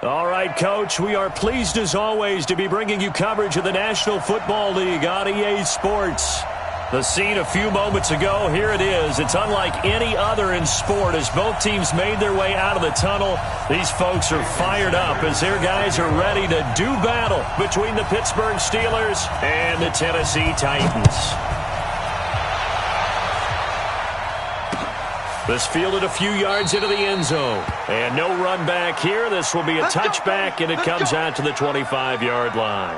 All right, Coach, we are pleased as always to be bringing you coverage of the National Football League on EA Sports. The scene a few moments ago, here it is. It's unlike any other in sport as both teams made their way out of the tunnel. These folks are fired up as their guys are ready to do battle between the Pittsburgh Steelers and the Tennessee Titans. This fielded a few yards into the end zone. And no run back here. This will be a touchback, and it comes out to the 25-yard line.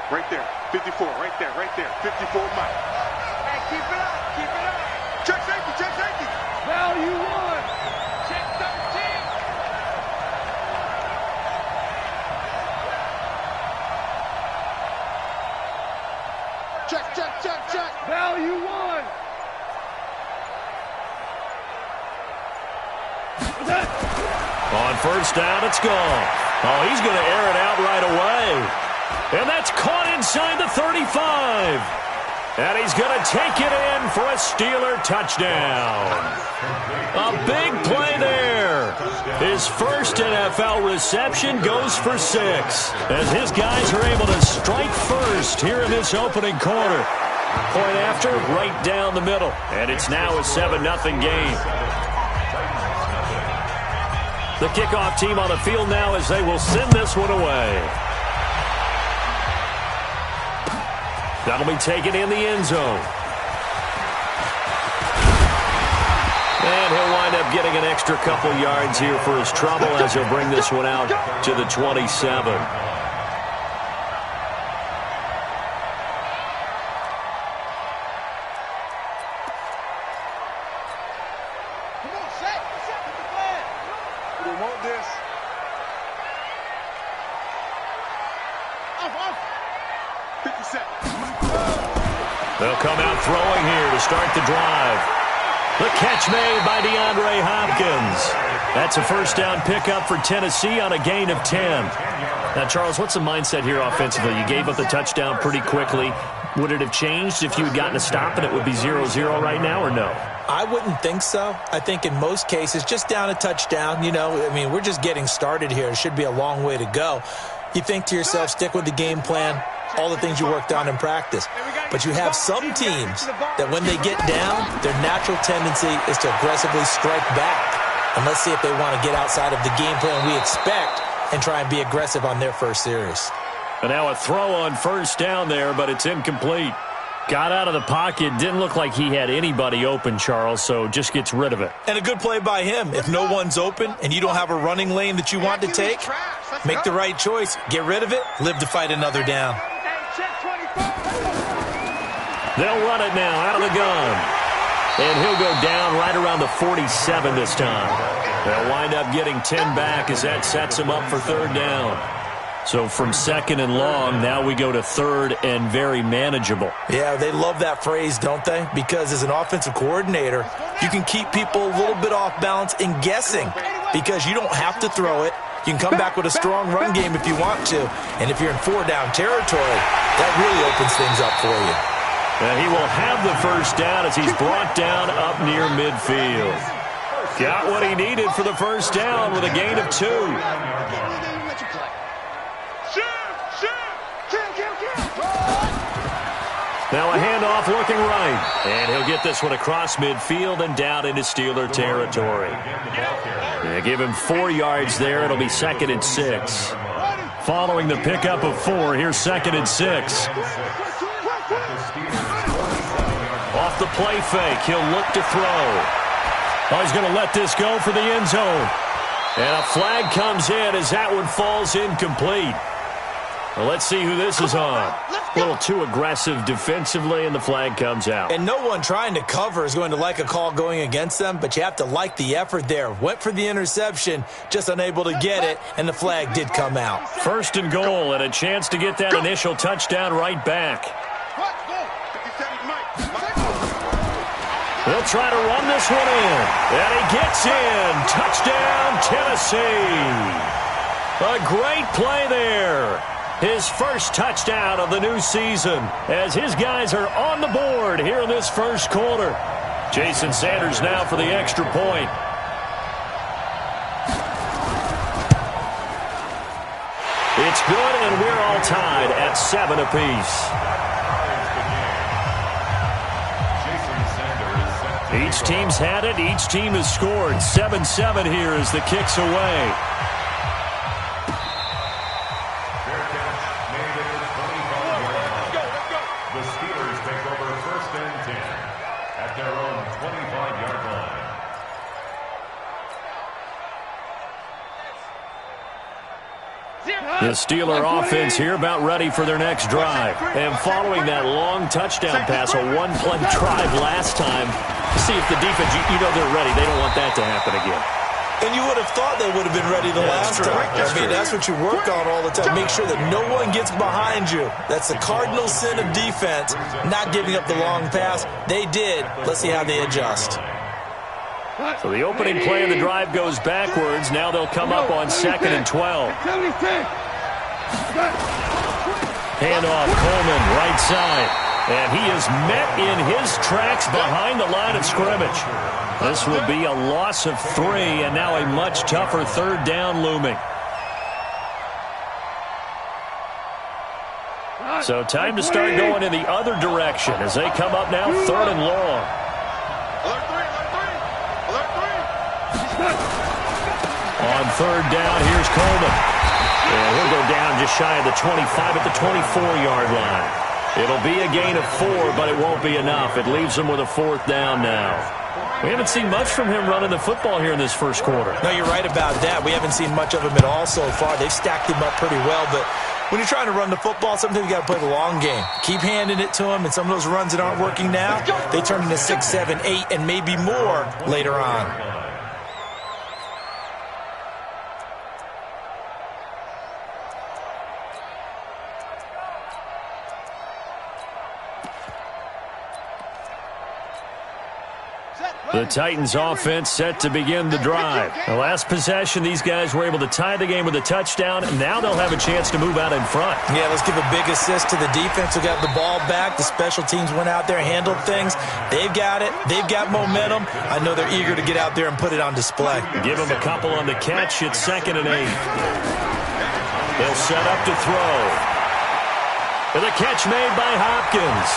Right there, 54, right there, 54, Mike. Hey, keep it up. Check safety. Value 1. Check 13. Check. Value 1. On first down, it's gone. Oh, he's going to air it out right away. And that's caught inside the 35. And he's going to take it in for a Steeler touchdown. A big play there. His first NFL reception goes for 6. As his guys are able to strike first here in this opening quarter. Point after, right down the middle. And it's now a 7-0 game. The kickoff team on the field now as they will send this one away. That'll be taken in the end zone. And he'll wind up getting an extra couple yards here for his trouble as he'll bring this one out to the 27. They'll come out throwing here to start the drive. The catch made by DeAndre Hopkins. That's a first down pickup for Tennessee on a gain of 10. Now, Charles, what's the mindset here offensively? You gave up the touchdown pretty quickly. Would it have changed if you had gotten a stop and it would be 0-0 right now or no? I wouldn't think so. I think in most cases, just down a touchdown, we're just getting started here. It should be a long way to go. You think to yourself, stick with the game plan, all the things you worked on in practice. But you have some teams that when they get down, their natural tendency is to aggressively strike back. And let's see if they want to get outside of the game plan we expect and try and be aggressive on their first series. And now a throw on first down there, but it's incomplete. Got out of the pocket. Didn't look like he had anybody open, Charles, so just gets rid of it. And a good play by him. If no one's open and you don't have a running lane that you want to take, make the right choice. Get rid of it. Live to fight another down. They'll run it now out of the gun. And he'll go down right around the 47 this time. They'll wind up getting 10 back as that sets him up for third down. So from second and long, now we go to third and very manageable. Yeah, they love that phrase, don't they? Because as an offensive coordinator, you can keep people a little bit off balance and guessing because you don't have to throw it. You can come back with a strong run game if you want to. And if you're in 4-down territory, that really opens things up for you. And he will have the first down as he's brought down up near midfield. Got what he needed for the first down with a gain of 2. Now a handoff looking right. And he'll get this one across midfield and down into Steeler territory. They give him 4 yards there. It'll be 2nd and 6. Following the pickup of 4, here's 2nd and 6. Off the play fake, he'll look to throw. Oh, he's going to let this go for the end zone. And a flag comes in as that one falls incomplete. Well, let's see who this is on. A little too aggressive defensively, and the flag comes out. And no one trying to cover is going to like a call going against them, but you have to like the effort there. Went for the interception, just unable to get it, and the flag did come out. First and goal, and a chance to get that initial touchdown right back. They'll try to run this one in. And he gets in. Touchdown, Tennessee. A great play there. His first touchdown of the new season as his guys are on the board here in this first quarter. Jason Sanders now for the extra point. It's good, and we're all tied at 7 apiece. Each team's had it. Each team has scored. 7-7 here as the kick's away. The Steelers take over 1st and 10 at their own 25-yard line. The Steeler offense here about ready for their next drive. And following that long touchdown pass, a one-play drive last time, see if the defense, you know they're ready. They don't want that to happen again. And you would have thought they would have been ready the last time. I mean, that's what you work on all the time. Make sure that no one gets behind you. That's the cardinal sin of defense, not giving up the long pass. They did. Let's see how they adjust. So the opening play of the drive goes backwards. Now they'll come up on 2nd and 12. Handoff, Coleman, right side. And he is met in his tracks behind the line of scrimmage. This will be a loss of 3, and now a much tougher 3rd down looming. So time to start going in the other direction as they come up now 3rd and long. On 3rd down, here's Coleman. And he'll go down just shy of the 25 at the 24-yard line. It'll be a gain of 4, but it won't be enough. It leaves them with a 4th down now. We haven't seen much from him running the football here in this first quarter. No, you're right about that. We haven't seen much of him at all so far. They've stacked him up pretty well, but when you're trying to run the football, sometimes you got to play the long game. Keep handing it to him, and some of those runs that aren't working now, they turn into 6, 7, 8, and maybe more later on. The Titans offense set to begin the drive. The last possession, these guys were able to tie the game with a touchdown, and now they'll have a chance to move out in front. Yeah, let's give a big assist to the defense who got the ball back. The special teams went out there, handled things. They've got it. They've got momentum. I know they're eager to get out there and put it on display. Give them a couple on the catch. It's 2nd and 8. They'll set up to throw. And the catch made by Hopkins.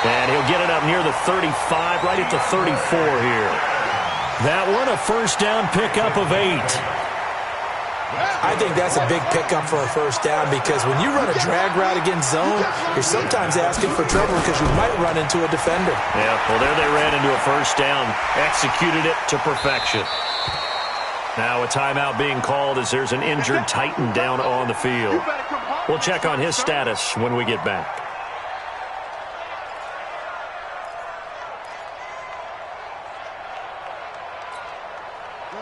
And he'll get it up near the 35, right at the 34 here. That one, a 1st down pickup of 8. I think that's a big pickup for a 1st down because when you run a drag route against zone, you're sometimes asking for trouble because you might run into a defender. Yeah, well, there they ran into a 1st down, executed it to perfection. Now a timeout being called as there's an injured Titan down on the field. We'll check on his status when we get back.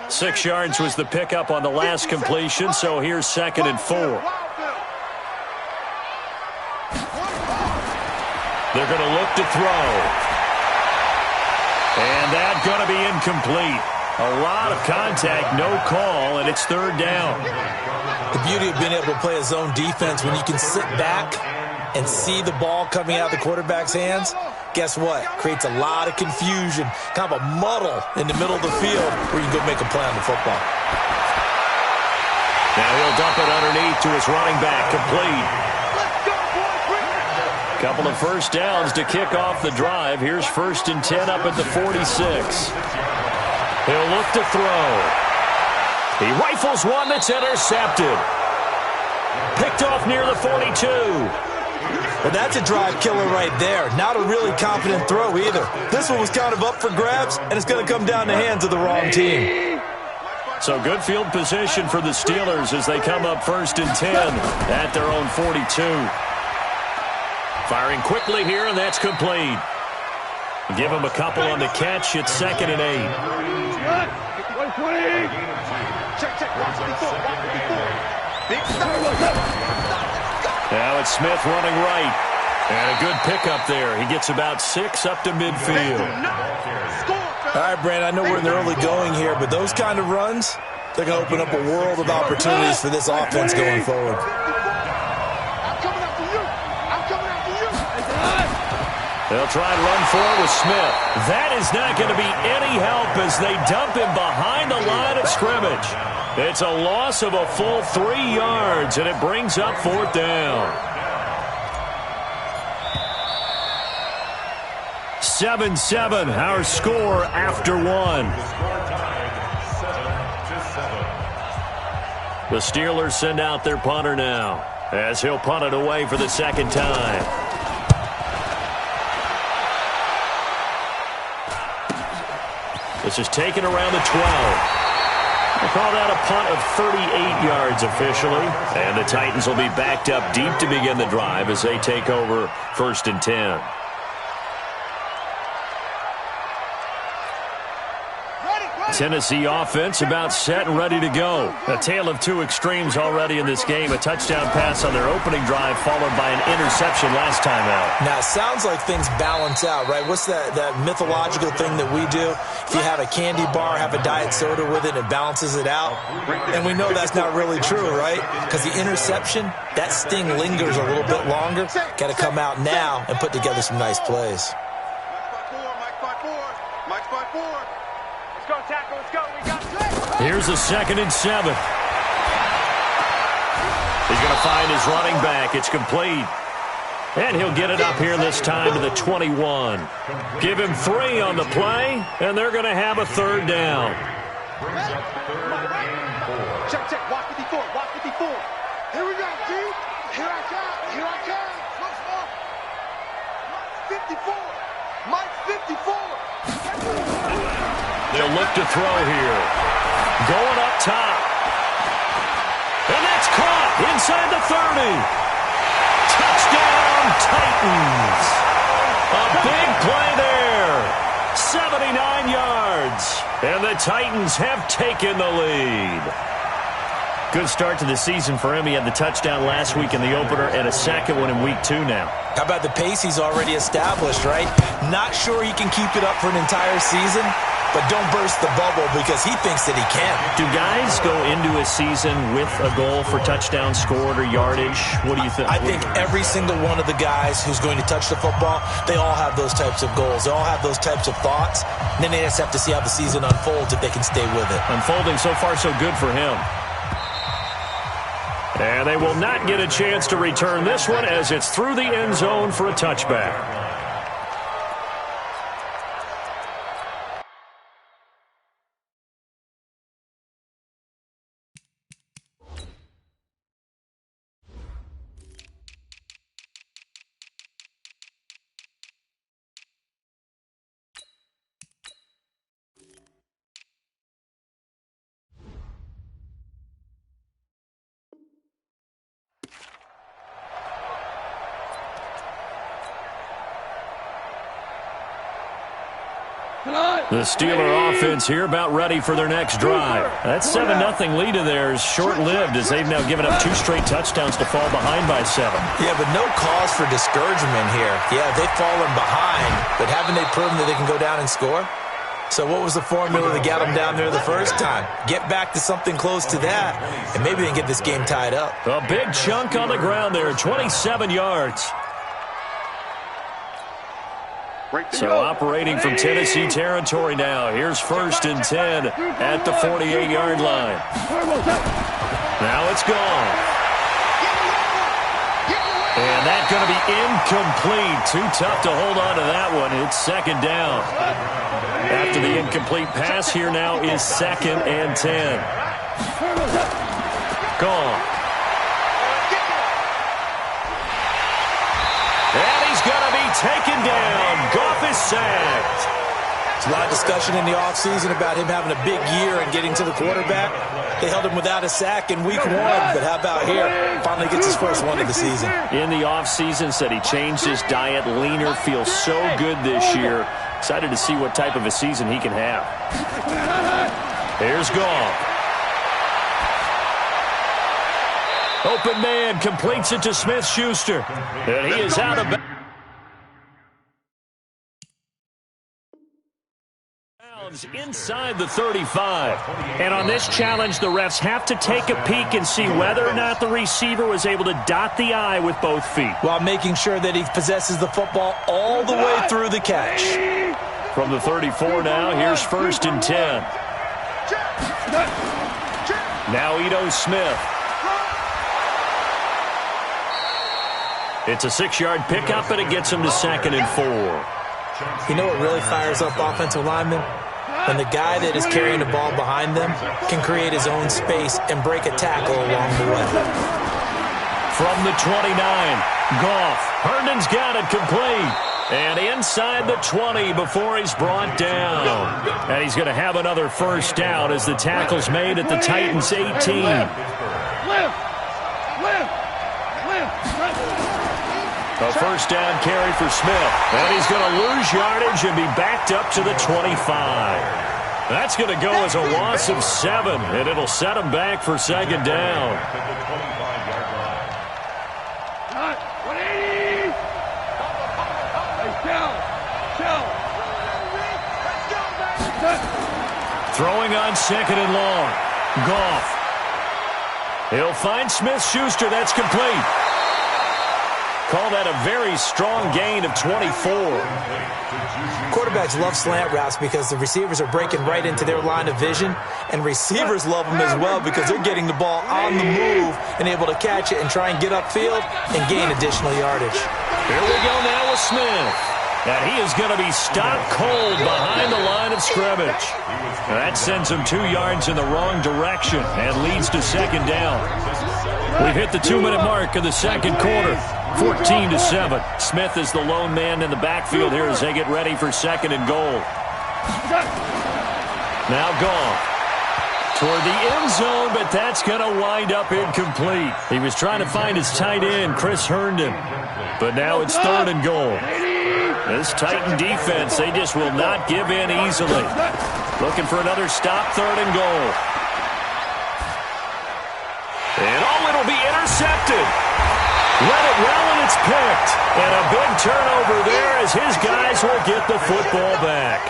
6 yards was the pickup on the last completion, so here's 2nd and 4. They're going to look to throw. And that's going to be incomplete. A lot of contact, no call, and it's 3rd down. The beauty of being able to play a zone defense when you can sit back and see the ball coming out of the quarterback's hands, guess what? Creates a lot of confusion, kind of a muddle in the middle of the field where you can go make a play on the football. Now he'll dump it underneath to his running back, complete. Couple of 1st downs to kick off the drive. Here's 1st and 10 up at the 46. He'll look to throw. He rifles one that's intercepted. Picked off near the 42. Well, that's a drive killer right there. Not a really confident throw either. This one was kind of up for grabs, and it's going to come down the hands of the wrong team. So good field position for the Steelers as they come up 1st and 10 at their own 42. Firing quickly here, and that's complete. Give him a couple on the catch. It's 2nd and 8. Now it's Smith running right. And a good pickup there. He gets about 6 up to midfield. All right, Brandon, I know we're in the early going here, but those kind of runs, they're going to open up a world of opportunities for this offense going forward. They'll try and run forward with Smith. That is not going to be any help as they dump him behind the line of scrimmage. It's a loss of a full 3 yards, and it brings up 4th down. 7-7, our score after 1. The Steelers send out their punter now as he'll punt it away for the 2nd time. This is taken around the 12. They call that a punt of 38 yards officially. And the Titans will be backed up deep to begin the drive as they take over 1st and 10. Tennessee offense about set and ready to go. A tale of 2 extremes already in this game. A touchdown pass on their opening drive followed by an interception last time out. Now, it sounds like things balance out, right? What's that mythological thing that we do? If you have a candy bar, have a diet soda with it, it balances it out. And we know that's not really true, right? Because the interception, that sting lingers a little bit longer. Got to come out now and put together some nice plays. Here's a 2nd and 7. He's going to find his running back. It's complete. And he'll get it up here this time to the 21. Give him 3 on the play, and they're going to have a 3rd down. Check, check. Walk 54. Walk 54. Here we go, G. Here I come. Here I come. Mike's 54. Mike's 54. They'll look to throw here. Going up top. And that's caught inside the 30. Touchdown, Titans. A big play there. 79 yards. And the Titans have taken the lead. Good start to the season for him. He had the touchdown last week in the opener and a 2nd one in week 2 now. How about the pace he's already established, right? Not sure he can keep it up for an entire season, but don't burst the bubble because he thinks that he can. Do guys go into a season with a goal for touchdowns scored or yardage? What do you think? I think every single one of the guys who's going to touch the football, they all have those types of goals. They all have those types of thoughts. And then they just have to see how the season unfolds if they can stay with it. Unfolding so far so good for him. And they will not get a chance to return this one as it's through the end zone for a touchback. The Steeler offense here about ready for their next drive. That 7-0 lead of theirs short-lived as they've now given up 2 straight touchdowns to fall behind by 7. Yeah, but no cause for discouragement here. Yeah, they've fallen behind, but haven't they proven that they can go down and score? So what was the formula that got them down there the first time? Get back to something close to that, and maybe they can get this game tied up. A big chunk on the ground there, 27 yards. So operating from Tennessee territory now. Here's 1st and 10 at the 48-yard line. Now it's gone. And that's going to be incomplete. Too tough to hold on to that one. It's 2nd down. After the incomplete pass, here now is 2nd and 10. Gone. And he's going to be taken down. Goff is sacked. There's a lot of discussion in the offseason about him having a big year and getting to the quarterback. They held him without a sack in week 1, but how about here? Finally gets his first one of the season. In the offseason, said he changed his diet, leaner, feels so good this year. Excited to see what type of a season he can have. Here's Goff. Open man completes it to Smith-Schuster. And he is out of bounds. comes inside the 35. And on this challenge, the refs have to take a peek and see whether or not the receiver was able to dot the I with both feet, while making sure that he possesses the football all the way through the catch. From the 34 now, here's 1st and 10. Now Ito Smith. It's a 6-yard pickup, and it gets him to 2nd and 4. You know what really fires up offensive linemen? When the guy that is carrying the ball behind them can create his own space and break a tackle along the way. From the 29, Goff. Herndon's got it complete. And inside the 20 before he's brought down. And he's going to have another first down as the tackle's made at the Titans' 18. A first down carry for Smith. And he's going to lose yardage and be backed up to the 25. That's going to go as a loss of 7, and it'll set him back for 2nd down. Throwing on 2nd and long. Goff. He'll find Smith-Schuster. That's complete. Call that a very strong gain of 24. Quarterbacks love slant routes because the receivers are breaking right into their line of vision, and receivers love them as well because they're getting the ball on the move and able to catch it and try and get upfield and gain additional yardage. Here we go now with Smith. And he is going to be stopped cold behind the line of scrimmage. That sends him 2 yards in the wrong direction and leads to 2nd down. We've hit the 2-minute mark of the 2nd quarter. 14-7. Smith is the lone man in the backfield here as they get ready for 2nd and goal. Now Goff toward the end zone, but that's going to wind up incomplete. He was trying to find his tight end, Chris Herndon. But now it's 3rd and goal. This Titan defense, they just will not give in easily. Looking for another stop, 3rd and goal. And it'll be intercepted. Read it well, and it's picked. And a big turnover there as his guys will get the football back.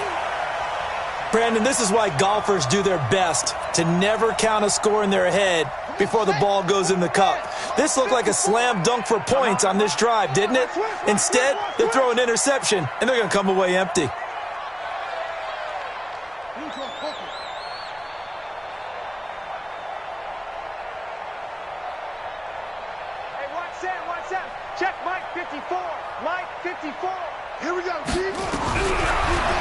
Brandon, this is why golfers do their best to never count a score in their head before the ball goes in the cup. This looked like a slam dunk for points on this drive, didn't it? Instead, they throw an interception, and they're going to come away empty. Check Mike 54. Mike 54. Here we go, Chief.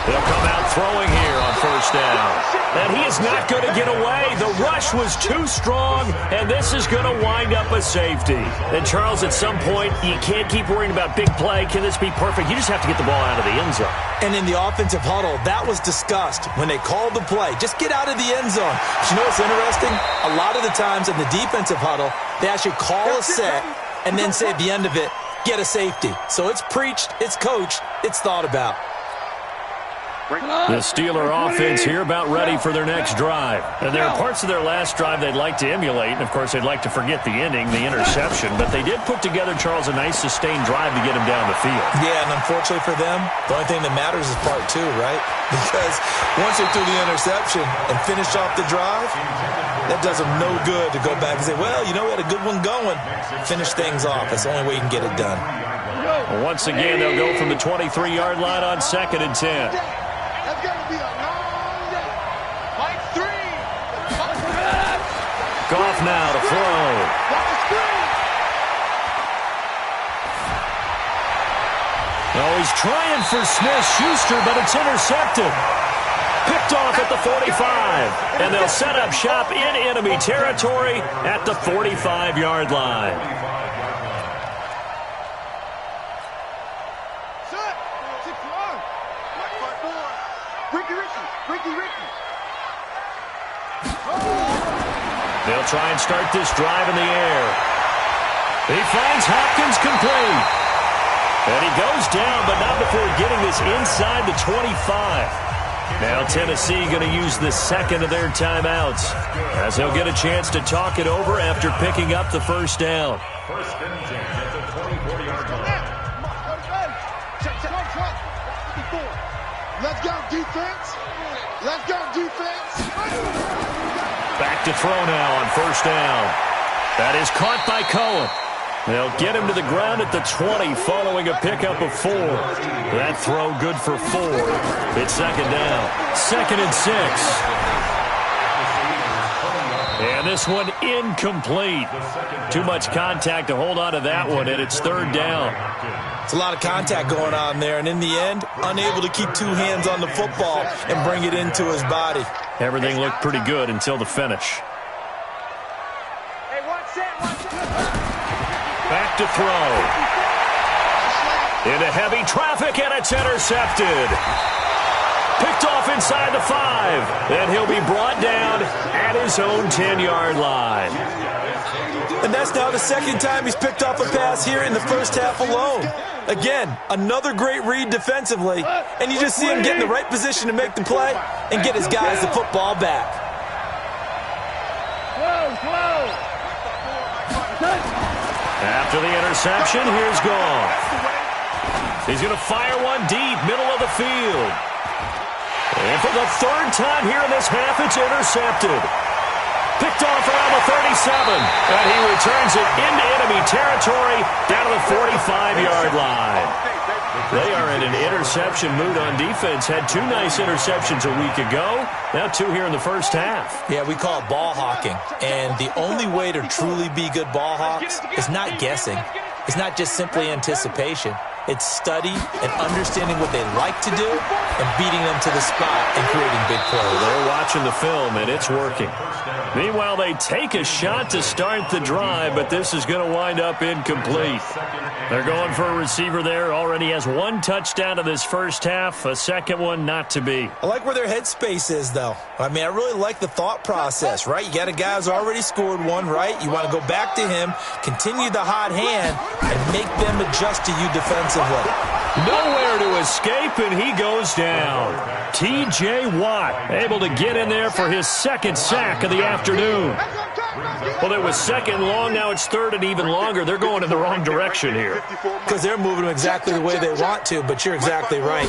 They'll come out throwing here on 1st down. And he is not going to get away. The rush was too strong, and this is going to wind up a safety. And, Charles, at some point, you can't keep worrying about big play. Can this be perfect? You just have to get the ball out of the end zone. And in the offensive huddle, that was discussed when they called the play. Just get out of the end zone. But you know what's interesting? A lot of the times in the defensive huddle, they actually call a set and then say at the end of it, get a safety. So it's preached, it's coached, it's thought about. The Steeler offense here about ready for their next drive. And there are parts of their last drive they'd like to emulate, and of course they'd like to forget the ending, the interception, but they did put together, Charles, a nice sustained drive to get him down the field. Yeah, and unfortunately for them, the only thing that matters is part 2, right? Because once they threw the interception and finished off the drive, that does them no good to go back and say, well, you know, we had a good one going. Finish things off. That's the only way you can get it done. Well, once again, they'll go from the 23-yard line on 2nd and 10. That's going to be a long day. Mike 3. Goff now to throw. Oh, he's trying for Smith-Schuster, but it's intercepted. Picked off at the 45. And they'll set up shop in enemy territory at the 45-yard line. They'll try and start this drive in the air. He finds Hopkins complete. And he goes down, but not before getting this inside the 25. Now Tennessee going to use the second of their timeouts as they'll get a chance to talk it over after picking up the 1st down. 1st and 10 at the 24-yard line. Let's go, defense. Let's go, defense. Back to throw now on first down. That is caught by Cohen. They'll get him to the ground at the 20 following a pickup of 4. That throw good for 4. It's second down. 2nd and 6. And this one incomplete. Too much contact to hold on to that one, and it's 3rd down. It's a lot of contact going on there, and in the end, unable to keep 2 hands on the football and bring it into his body. Everything looked pretty good until the finish. Back to throw. Into heavy traffic, and it's intercepted. Picked off inside the 5. And he'll be brought down at his own 10-yard line. And that's now the 2nd time he's picked off a pass here in the first half alone. Again, another great read defensively, and you just see him get in the right position to make the play and get his guys the football back. After the interception, here's Goff. He's going to fire one deep, middle of the field. And for the 3rd time here in this half, it's intercepted. Picked off around the 37. And he returns it into enemy territory down to the 45-yard line. They are in an interception mood on defense. Had 2 nice interceptions a week ago. Now 2 here in the first half. Yeah, we call it ball hawking. And the only way to truly be good ball hawks is not guessing. It's not just simply anticipation. It's study and understanding what they like to do and beating them to the spot and creating big plays. They're watching the film, and it's working. Meanwhile, they take a shot to start the drive, but this is going to wind up incomplete. They're going for a receiver there. Already has 1 touchdown in this first half, a second one not to be. I like where their headspace is, though. I mean, I really like the thought process, right? You got a guy who's already scored 1, right? You want to go back to him, continue the hot hand, and make them adjust to you defensively. Nowhere to escape, and he goes down. T.J. Watt able to get in there for his 2nd sack of the afternoon. Well, it was 2nd long, now it's 3rd and even longer. They're going in the wrong direction here. Because they're moving them exactly the way they want to, but you're exactly right.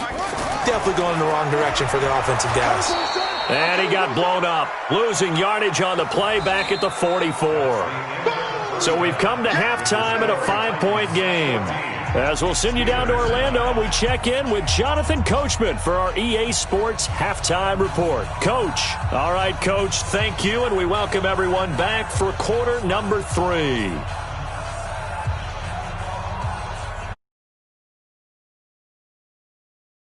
Definitely going in the wrong direction for the offensive guys. And he got blown up, losing yardage on the play back at the 44. So we've come to halftime in a 5-point game. As we'll send you down to Orlando, and we check in with Jonathan Coachman for our EA Sports Halftime Report. Coach. All right, Coach, thank you, and we welcome everyone back for quarter number 3.